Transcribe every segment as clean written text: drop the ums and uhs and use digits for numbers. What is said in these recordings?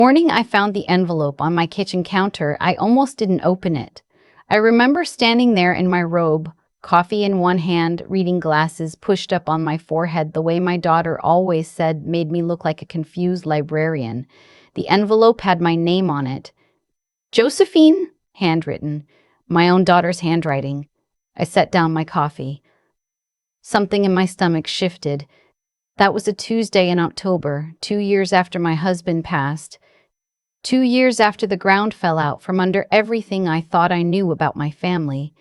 Morning, I found the envelope on my kitchen counter. I almost didn't open it. I remember standing there in my robe, coffee in one hand, reading glasses pushed up on my forehead the way my daughter always said made me look like a confused librarian. The envelope had my name on it. Josephine, handwritten, my own daughter's handwriting. I set down my coffee. Something in my stomach shifted. That was a Tuesday in October, 2 years after my husband passed. 2 years after the ground fell out from under everything I thought I knew about my family.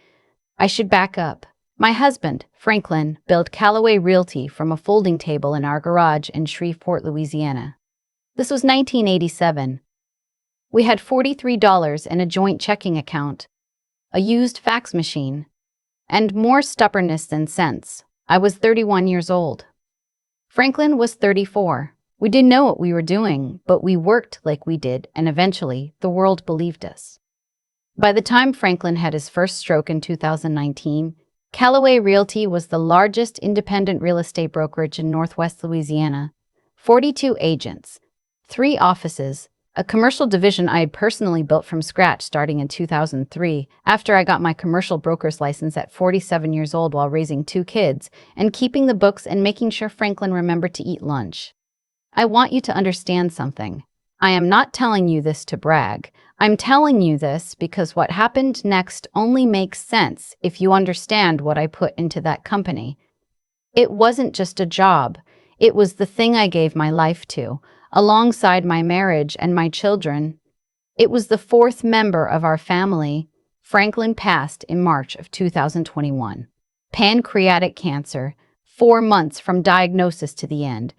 I should back up. My husband, Franklin, built Calloway Realty from a folding table in our garage in Shreveport, Louisiana. This was 1987. We had $43 in a joint checking account, a used fax machine, and more stubbornness than sense. I was 31 years old. Franklin was 34. We didn't know what we were doing, but we worked like we did, and eventually, the world believed us. By the time Franklin had his first stroke in 2019, Calloway Realty was the largest independent real estate brokerage in Northwest Louisiana. 42 agents, 3 offices, a commercial division I had personally built from scratch starting in 2003, after I got my commercial broker's license at 47 years old while raising 2 kids, and keeping the books and making sure Franklin remembered to eat lunch. I want you to understand something. I am not telling you this to brag. I'm telling you this because what happened next only makes sense if you understand what I put into that company. It wasn't just a job. It was the thing I gave my life to, alongside my marriage and my children. It was the 4th member of our family. Franklin passed in March of 2021. Pancreatic cancer, 4 months from diagnosis to the end.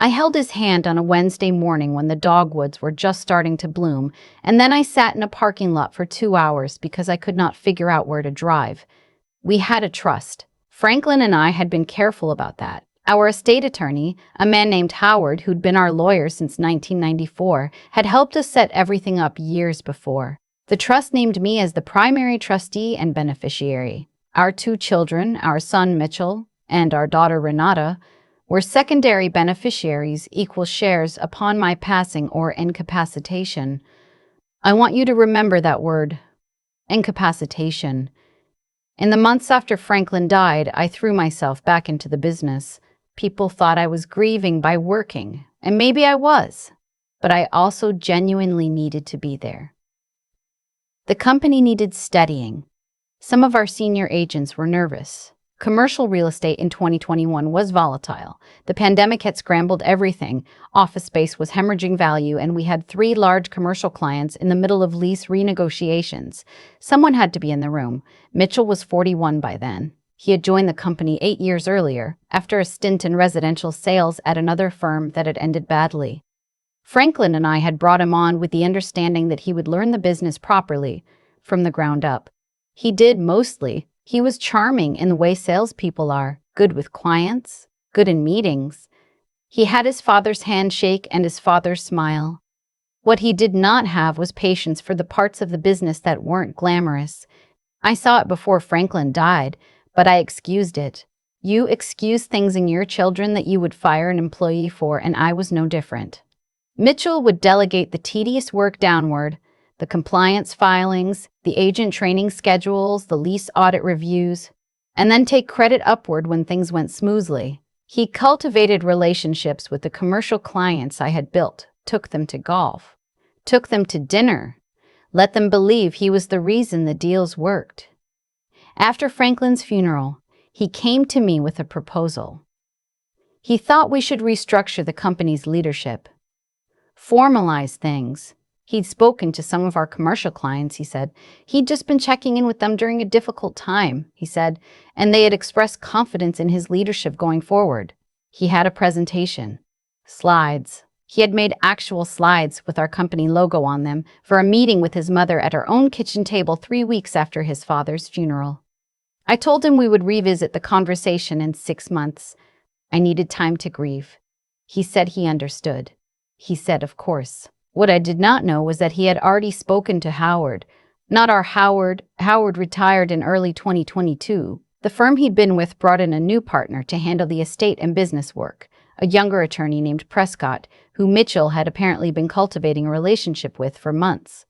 I held his hand on a Wednesday morning when the dogwoods were just starting to bloom, and then I sat in a parking lot for 2 hours because I could not figure out where to drive. We had a trust. Franklin and I had been careful about that. Our estate attorney, a man named Howard, who'd been our lawyer since 1994, had helped us set everything up years before. The trust named me as the primary trustee and beneficiary. Our 2 children, our son Mitchell and our daughter Renata, were secondary beneficiaries, equal shares upon my passing or incapacitation. I want you to remember that word, incapacitation. In the months after Franklin died, I threw myself back into the business. People thought I was grieving by working, and maybe I was, but I also genuinely needed to be there. The company needed steadying. Some of our senior agents were nervous. Commercial real estate in 2021 was volatile. The pandemic had scrambled everything. Office space was hemorrhaging value, and we had 3 large commercial clients in the middle of lease renegotiations. Someone had to be in the room. Mitchell was 41 by then. He had joined the company 8 years earlier, after a stint in residential sales at another firm that had ended badly. Franklin and I had brought him on with the understanding that he would learn the business properly, from the ground up. He did mostly. He was charming in the way salespeople are, good with clients, good in meetings. He had his father's handshake and his father's smile. What he did not have was patience for the parts of the business that weren't glamorous. I saw it before Franklin died, but I excused it. You excuse things in your children that you would fire an employee for, and I was no different. Mitchell would delegate the tedious work downward, the compliance filings, the agent training schedules, the lease audit reviews, and then take credit upward when things went smoothly. He cultivated relationships with the commercial clients I had built, took them to golf, took them to dinner, let them believe he was the reason the deals worked. After Franklin's funeral, he came to me with a proposal. He thought we should restructure the company's leadership, formalize things. He'd spoken to some of our commercial clients, he said. He'd just been checking in with them during a difficult time, he said, and they had expressed confidence in his leadership going forward. He had a presentation. Slides. He had made actual slides with our company logo on them for a meeting with his mother at our own kitchen table 3 weeks after his father's funeral. I told him we would revisit the conversation in 6 months. I needed time to grieve. He said he understood. He said, of course. What I did not know was that he had already spoken to Howard. Not our Howard. Howard retired in early 2022. The firm he'd been with brought in a new partner to handle the estate and business work, a younger attorney named Prescott, who Mitchell had apparently been cultivating a relationship with for months.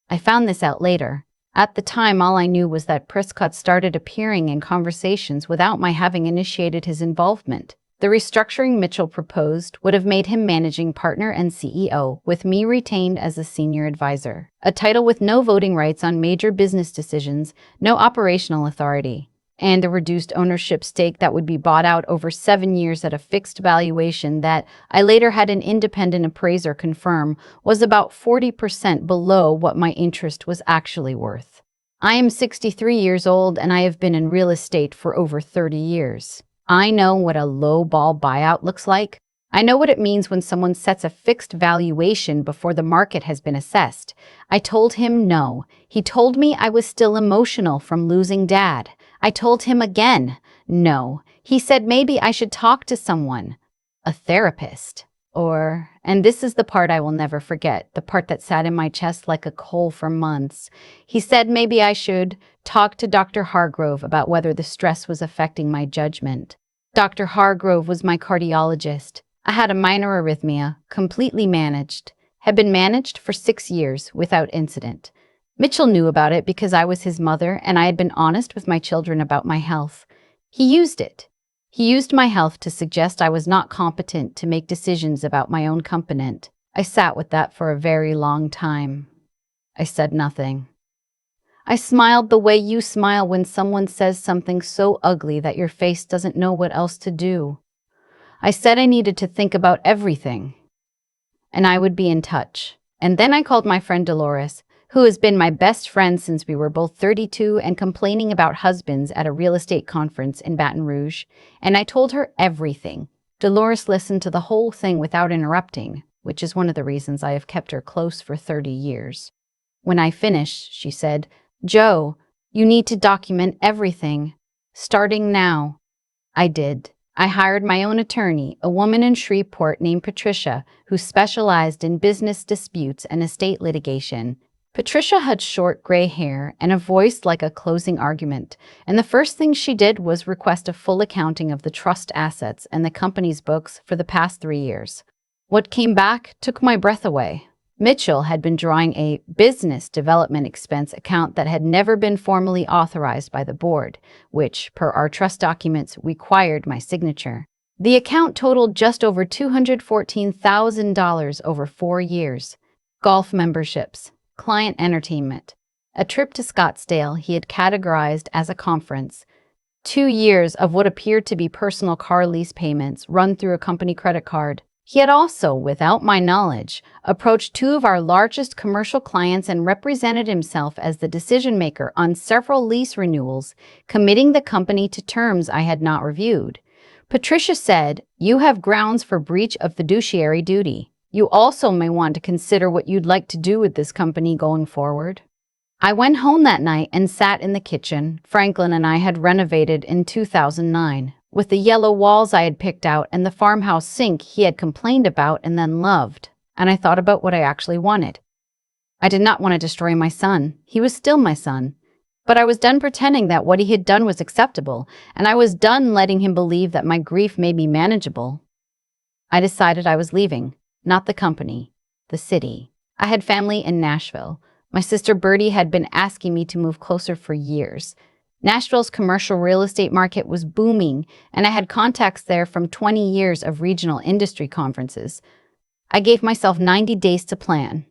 I found this out later. At the time, all I knew was that Prescott started appearing in conversations without my having initiated his involvement. The restructuring Mitchell proposed would have made him managing partner and CEO, with me retained as a senior advisor. A title with no voting rights on major business decisions, no operational authority, and a reduced ownership stake that would be bought out over 7 years at a fixed valuation that I later had an independent appraiser confirm was about 40% below what my interest was actually worth. I am 63 years old and I have been in real estate for over 30 years. I know what a low-ball buyout looks like. I know what it means when someone sets a fixed valuation before the market has been assessed. I told him no. He told me I was still emotional from losing Dad. I told him again, no. He said maybe I should talk to someone, a therapist. And this is the part I will never forget, the part that sat in my chest like a coal for months. He said maybe I should talk to Dr. Hargrove about whether the stress was affecting my judgment. Dr. Hargrove was my cardiologist. I had a minor arrhythmia, completely managed, had been managed for 6 years without incident. Mitchell knew about it because I was his mother and I had been honest with my children about my health. He used it. He used my health to suggest I was not competent to make decisions about my own competence. I sat with that for a very long time. I said nothing. I smiled the way you smile when someone says something so ugly that your face doesn't know what else to do. I said I needed to think about everything, and I would be in touch. And then I called my friend Dolores, who has been my best friend since we were both 32 and complaining about husbands at a real estate conference in Baton Rouge, and I told her everything. Dolores listened to the whole thing without interrupting, which is one of the reasons I have kept her close for 30 years. When I finished, she said, "Joe, you need to document everything, starting now." I did. I hired my own attorney, a woman in Shreveport named Patricia, who specialized in business disputes and estate litigation. Patricia had short gray hair and a voice like a closing argument, and the first thing she did was request a full accounting of the trust assets and the company's books for the past 3 years. What came back took my breath away. Mitchell had been drawing a business development expense account that had never been formally authorized by the board, which, per our trust documents, required my signature. The account totaled just over $214,000 over 4 years. Golf memberships, client entertainment, a trip to Scottsdale he had categorized as a conference, 2 years of what appeared to be personal car lease payments run through a company credit card. He had also, without my knowledge, approached 2 of our largest commercial clients and represented himself as the decision-maker on several lease renewals, committing the company to terms I had not reviewed. Patricia said, "You have grounds for breach of fiduciary duty. You also may want to consider what you'd like to do with this company going forward." I went home that night and sat in the kitchen Franklin and I had renovated in 2009. With the yellow walls I had picked out and the farmhouse sink he had complained about and then loved, and I thought about what I actually wanted. I did not want to destroy my son. He was still my son. But I was done pretending that what he had done was acceptable, and I was done letting him believe that my grief made me manageable. I decided I was leaving, not the company, the city. I had family in Nashville. My sister Bertie had been asking me to move closer for years. Nashville's commercial real estate market was booming, and I had contacts there from 20 years of regional industry conferences. I gave myself 90 days to plan.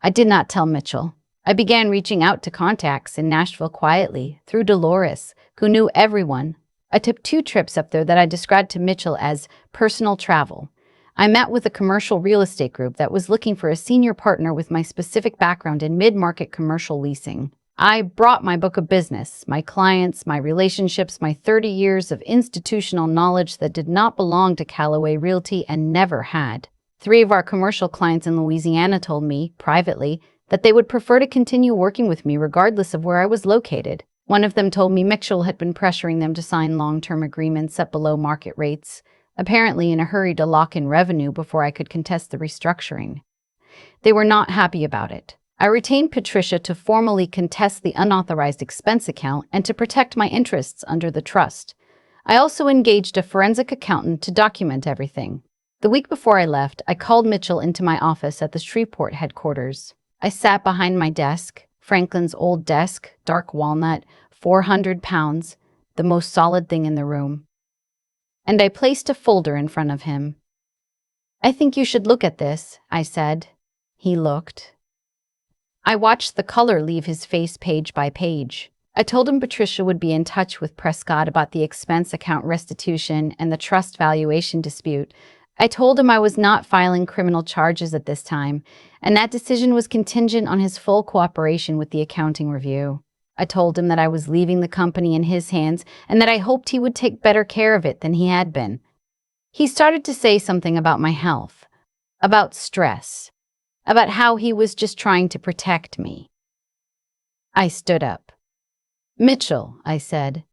I did not tell Mitchell. I began reaching out to contacts in Nashville quietly, through Dolores, who knew everyone. I took 2 trips up there that I described to Mitchell as personal travel. I met with a commercial real estate group that was looking for a senior partner with my specific background in mid-market commercial leasing. I brought my book of business, my clients, my relationships, my 30 years of institutional knowledge that did not belong to Calloway Realty and never had. 3 of our commercial clients in Louisiana told me, privately, that they would prefer to continue working with me regardless of where I was located. One of them told me Mitchell had been pressuring them to sign long-term agreements at below market rates, apparently in a hurry to lock in revenue before I could contest the restructuring. They were not happy about it. I retained Patricia to formally contest the unauthorized expense account and to protect my interests under the trust. I also engaged a forensic accountant to document everything. The week before I left, I called Mitchell into my office at the Shreveport headquarters. I sat behind my desk, Franklin's old desk, dark walnut, 400 pounds, the most solid thing in the room. And I placed a folder in front of him. "I think you should look at this," I said. He looked. I watched the color leave his face page by page. I told him Patricia would be in touch with Prescott about the expense account restitution and the trust valuation dispute. I told him I was not filing criminal charges at this time, and that decision was contingent on his full cooperation with the accounting review. I told him that I was leaving the company in his hands and that I hoped he would take better care of it than he had been. He started to say something about my health, about stress, about how he was just trying to protect me. I stood up. "Mitchell," I said,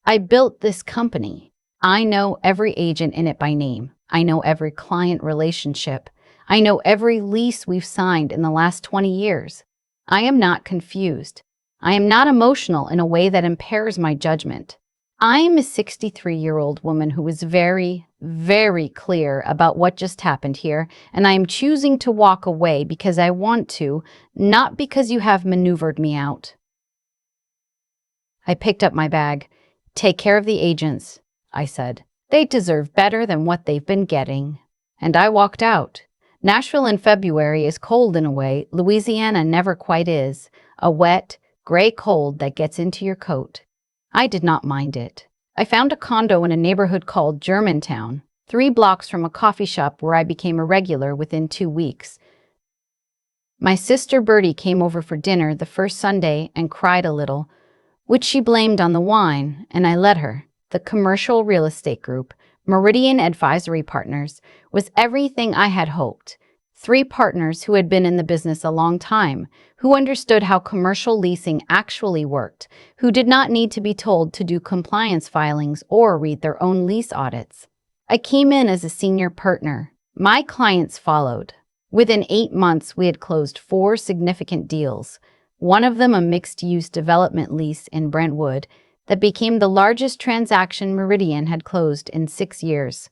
"I built this company. I know every agent in it by name. I know every client relationship. I know every lease we've signed in the last 20 years. I am not confused. I am not emotional in a way that impairs my judgment. I am a 63-year-old woman who is very, very clear about what just happened here, and I am choosing to walk away because I want to, not because you have maneuvered me out." I picked up my bag. "Take care of the agents," I said. "They deserve better than what they've been getting." And I walked out. Nashville in February is cold in a way Louisiana never quite is, a wet, gray cold that gets into your coat. I did not mind it. I found a condo in a neighborhood called Germantown, 3 blocks from a coffee shop where I became a regular within 2 weeks. My sister Bertie came over for dinner the first Sunday and cried a little, which she blamed on the wine, and I let her. The commercial real estate group, Meridian Advisory Partners, was everything I had hoped. 3 partners who had been in the business a long time, who understood how commercial leasing actually worked, who did not need to be told to do compliance filings or read their own lease audits. I came in as a senior partner. My clients followed. Within 8 months, we had closed 4 significant deals, one of them a mixed-use development lease in Brentwood that became the largest transaction Meridian had closed in 6 years.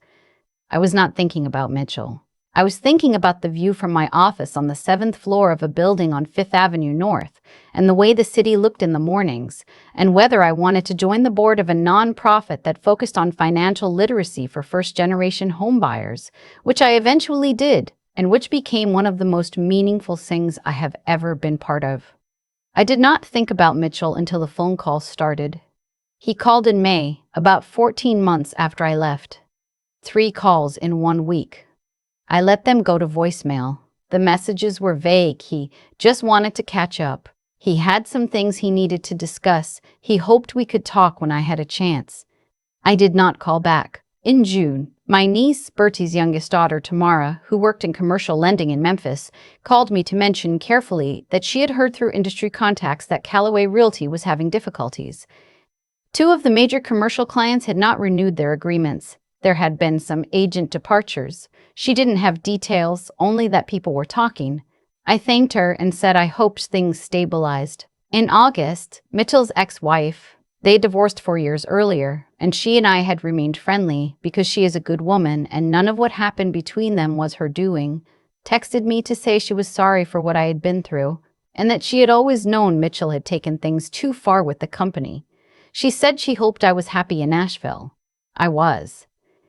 I was not thinking about Mitchell. I was thinking about the view from my office on the 7th floor of a building on 5th Avenue North, and the way the city looked in the mornings, and whether I wanted to join the board of a nonprofit that focused on financial literacy for first-generation homebuyers, which I eventually did, and which became one of the most meaningful things I have ever been part of. I did not think about Mitchell until the phone call started. He called in May, about 14 months after I left. 3 calls in 1 week. I let them go to voicemail. The messages were vague. He just wanted to catch up. He had some things he needed to discuss. He hoped we could talk when I had a chance. I did not call back. In June, my niece, Bertie's youngest daughter, Tamara, who worked in commercial lending in Memphis, called me to mention carefully that she had heard through industry contacts that Calloway Realty was having difficulties. 2 of the major commercial clients had not renewed their agreements. There had been some agent departures. She didn't have details, only that people were talking. I thanked her and said I hoped things stabilized. In August, Mitchell's ex-wife, they divorced 4 years earlier, and she and I had remained friendly because she is a good woman and none of what happened between them was her doing, texted me to say she was sorry for what I had been through, and that she had always known Mitchell had taken things too far with the company. She said she hoped I was happy in Nashville. I was.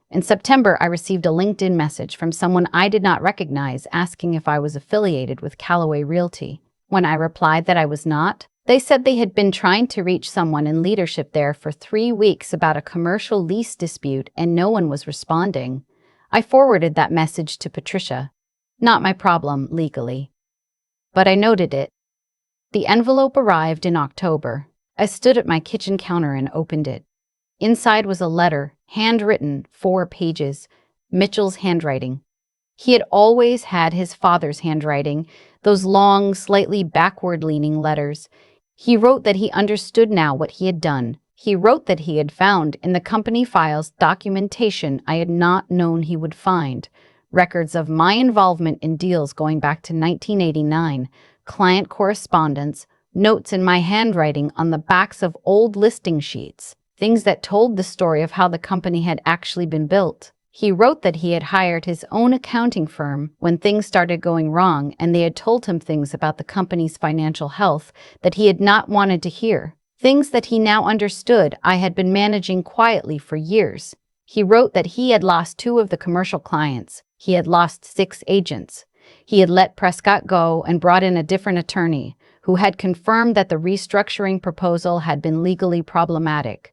In September, I received a LinkedIn message from someone I did not recognize asking if I was affiliated with Calloway Realty. When I replied that I was not, they said they had been trying to reach someone in leadership there for 3 weeks about a commercial lease dispute and no one was responding. I forwarded that message to Patricia. Not my problem, legally. But I noted it. The envelope arrived in October. I stood at my kitchen counter and opened it. Inside was a letter, handwritten, 4 pages, Mitchell's handwriting. He had always had his father's handwriting, those long, slightly backward-leaning letters. He wrote that he understood now what he had done. He wrote that he had found in the company files documentation I had not known he would find, records of my involvement in deals going back to 1989, client correspondence, notes in my handwriting on the backs of old listing sheets, things that told the story of how the company had actually been built. He wrote that he had hired his own accounting firm when things started going wrong, and they had told him things about the company's financial health that he had not wanted to hear. Things that he now understood I had been managing quietly for years. He wrote that he had lost 2 of the commercial clients. He had lost 6 agents. He had let Prescott go and brought in a different attorney who had confirmed that the restructuring proposal had been legally problematic.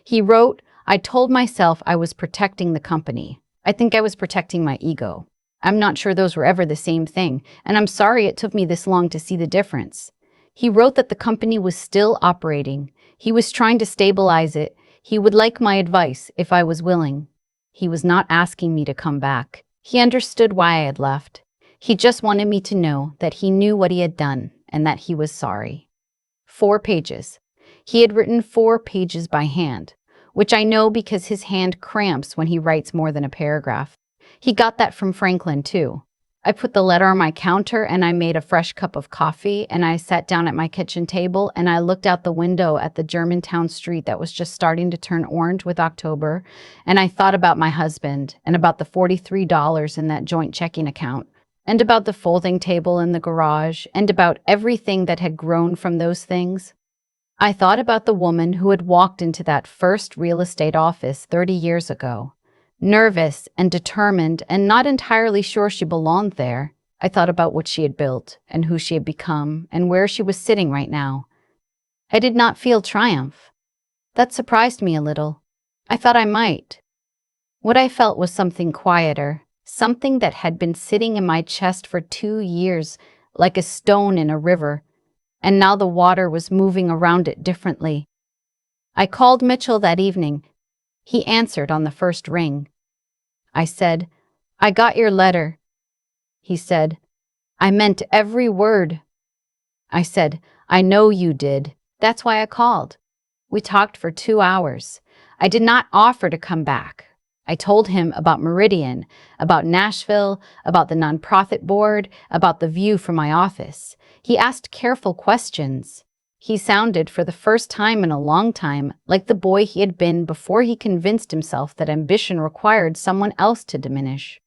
He wrote, "I told myself I was protecting the company. I think I was protecting my ego. I'm not sure those were ever the same thing, and I'm sorry it took me this long to see the difference." He wrote that the company was still operating. He was trying to stabilize it. He would like my advice if I was willing. He was not asking me to come back. He understood why I had left. He just wanted me to know that he knew what he had done and that he was sorry. 4 pages. He had written 4 pages by hand, which I know because his hand cramps when he writes more than a paragraph. He got that from Franklin, too. I put the letter on my counter and I made a fresh cup of coffee and I sat down at my kitchen table and I looked out the window at the Germantown street that was just starting to turn orange with October, and I thought about my husband and about the $43 in that joint checking account and about the folding table in the garage and about everything that had grown from those things. I thought about the woman who had walked into that first real estate office 30 years ago. Nervous and determined and not entirely sure she belonged there. I thought about what she had built and who she had become and where she was sitting right now. I did not feel triumph. That surprised me a little. I thought I might. What I felt was something quieter, something that had been sitting in my chest for 2 years, like a stone in a river, and now the water was moving around it differently. I called Mitchell that evening. He answered on the first ring. I said, "I got your letter." He said, "I meant every word." I said, "I know you did. That's why I called." We talked for 2 hours. I did not offer to come back. I told him about Meridian, about Nashville, about the nonprofit board, about the view from my office. He asked careful questions. He sounded, for the first time in a long time, like the boy he had been before he convinced himself that ambition required someone else to diminish.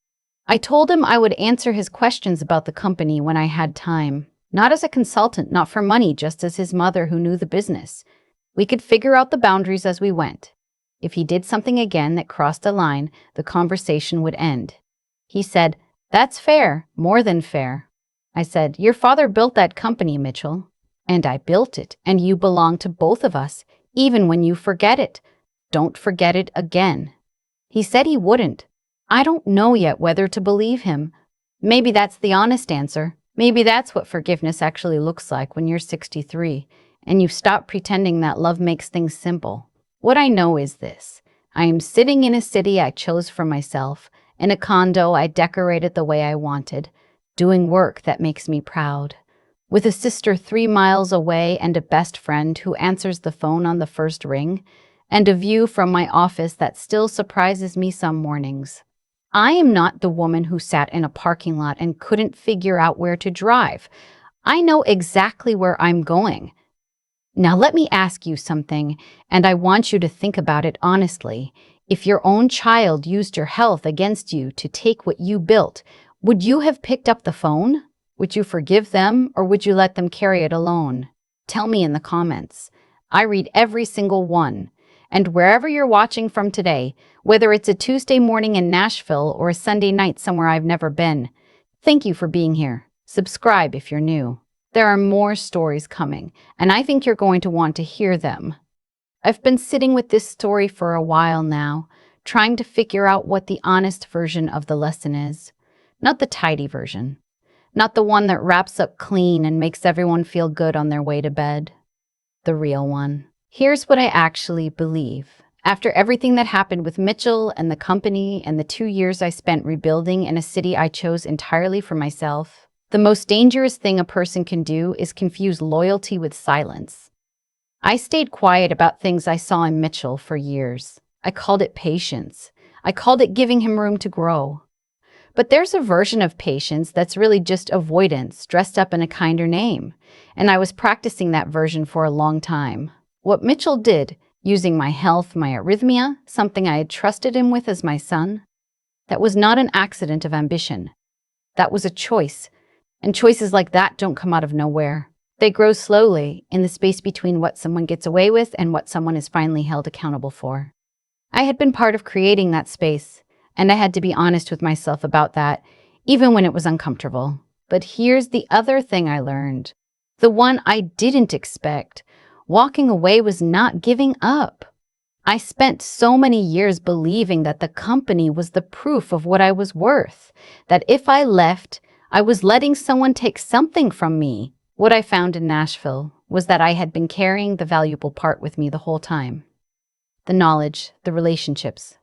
I told him I would answer his questions about the company when I had time, not as a consultant, not for money, just as his mother who knew the business. We could figure out the boundaries as we went. If he did something again that crossed a line, the conversation would end. He said, "That's fair, more than fair." I said, "Your father built that company, Mitchell. And I built it, and you belong to both of us, even when you forget it. Don't forget it again." He said he wouldn't. I don't know yet whether to believe him. Maybe that's the honest answer. Maybe that's what forgiveness actually looks like when you're 63, and you stop pretending that love makes things simple. What I know is this. I am sitting in a city I chose for myself, in a condo I decorated the way I wanted, doing work that makes me proud, with a sister 3 miles away and a best friend who answers the phone on the first ring, and a view from my office that still surprises me some mornings. I am not the woman who sat in a parking lot and couldn't figure out where to drive. I know exactly where I'm going. Now let me ask you something, and I want you to think about it honestly. If your own child used your health against you to take what you built, would you have picked up the phone? Would you forgive them, or would you let them carry it alone? Tell me in the comments. I read every single one. And wherever you're watching from today, whether it's a Tuesday morning in Nashville or a Sunday night somewhere I've never been, thank you for being here. Subscribe if you're new. There are more stories coming, and I think you're going to want to hear them. I've been sitting with this story for a while now, trying to figure out what the honest version of the lesson is. Not the tidy version. Not the one that wraps up clean and makes everyone feel good on their way to bed. The real one. Here's what I actually believe. After everything that happened with Mitchell and the company and the 2 years I spent rebuilding in a city I chose entirely for myself, the most dangerous thing a person can do is confuse loyalty with silence. I stayed quiet about things I saw in Mitchell for years. I called it patience. I called it giving him room to grow. But there's a version of patience that's really just avoidance dressed up in a kinder name, and I was practicing that version for a long time. What Mitchell did, using my health, my arrhythmia, something I had trusted him with as my son. That was not an accident of ambition. That was a choice, and choices like that don't come out of nowhere. They grow slowly, in the space between what someone gets away with and what someone is finally held accountable for. I had been part of creating that space, and I had to be honest with myself about that, even when it was uncomfortable. But here's the other thing I learned. The one I didn't expect. Walking away was not giving up. I spent so many years believing that the company was the proof of what I was worth, that if I left, I was letting someone take something from me. What I found in Nashville was that I had been carrying the valuable part with me the whole time. The knowledge, the relationships.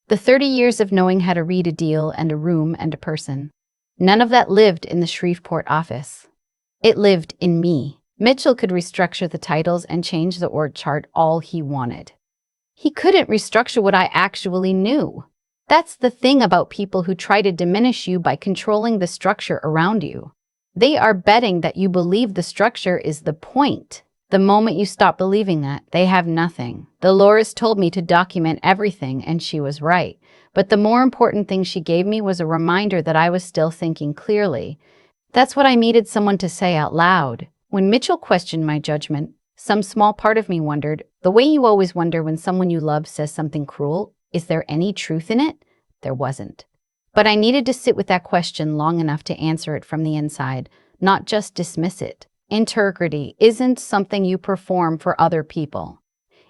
The 30 years of knowing how to read a deal and a room and a person. None of that lived in the Shreveport office. It lived in me. Mitchell could restructure the titles and change the org chart all he wanted. He couldn't restructure what I actually knew. That's the thing about people who try to diminish you by controlling the structure around you. They are betting that you believe the structure is the point. The moment you stop believing that, they have nothing. Dolores told me to document everything, and she was right. But the more important thing she gave me was a reminder that I was still thinking clearly. That's what I needed someone to say out loud. When Mitchell questioned my judgment, some small part of me wondered, the way you always wonder when someone you love says something cruel, is there any truth in it? There wasn't. But I needed to sit with that question long enough to answer it from the inside, not just dismiss it. Integrity isn't something you perform for other people.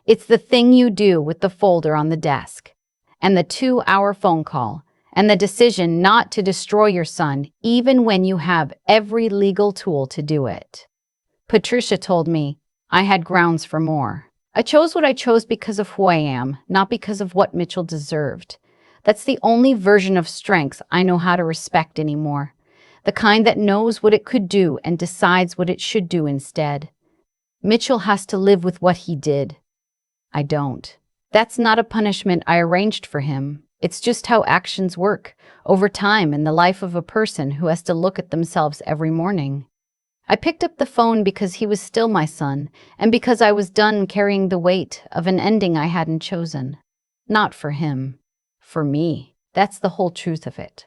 It's the thing you do with the folder on the desk, and the 2-hour phone call, and the decision not to destroy your son, even when you have every legal tool to do it. Patricia told me I had grounds for more. I chose what I chose because of who I am, not because of what Mitchell deserved. That's the only version of strength I know how to respect anymore. The kind that knows what it could do and decides what it should do instead. Mitchell has to live with what he did. I don't. That's not a punishment I arranged for him. It's just how actions work over time in the life of a person who has to look at themselves every morning. I picked up the phone because he was still my son, and because I was done carrying the weight of an ending I hadn't chosen. Not for him. For me. That's the whole truth of it.